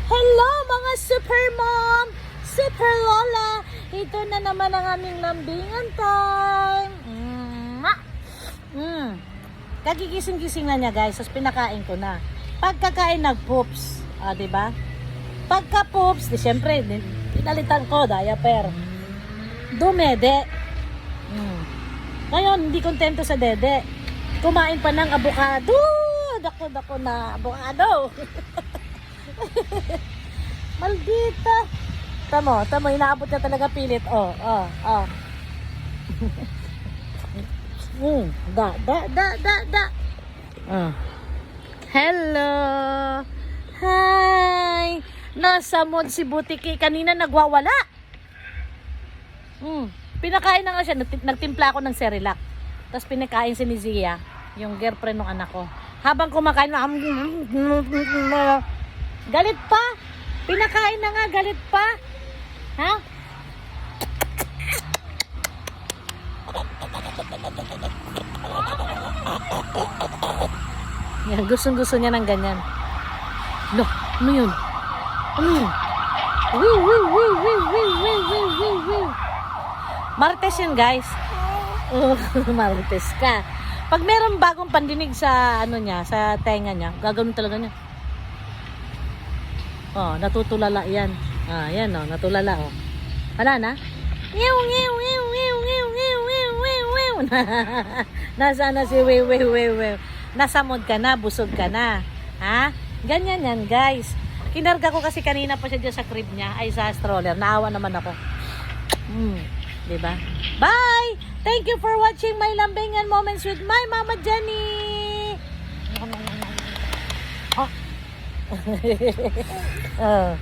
Hello mga super mom, super lola. Ito na naman ang aming lambingan time. Kagigising-gising na niya guys, tapos pinakain ko na. Pagkakain nag-poops, diba? Pagka-poops, di syempre, pinalitan ko, diaper. Dumede. Ngayon, hindi kontento sa dede. Kumain pa ng avocado. Dako na avocado. Maldita. Tamo, inaabot niya talaga pilit. Da. Hello. Hi. Nasa mood si Butiki. Kanina nagwawala. Pinakain na nga siya. Nagtimpla ako ng Cerelac. Tapos pinakain si Nizia, yung girlfriend ng anak ko. Habang kumakain, galit pa. Pinakain na nga, galit pa. Ha? Yan, gusto niya ng ganyan. No, ano yun? Ano yun? Wee. Marites yun guys. Marites ka. Pag meron bagong pandinig sa ano niya, sa tenga niya, gagawin talaga niya. Natutulala yan. Yan natulala Wala na? Ngew. Nasaan na si wew. Nasa mood ka na, busog ka na. Ha? Ganyan yan guys. Kinarga ko kasi kanina pa siya dyan sa crib niya, ay sa stroller. Naawa naman ako. Diba? Bye! Thank you for watching my lambingan moments with my Mama Jenny. Oh.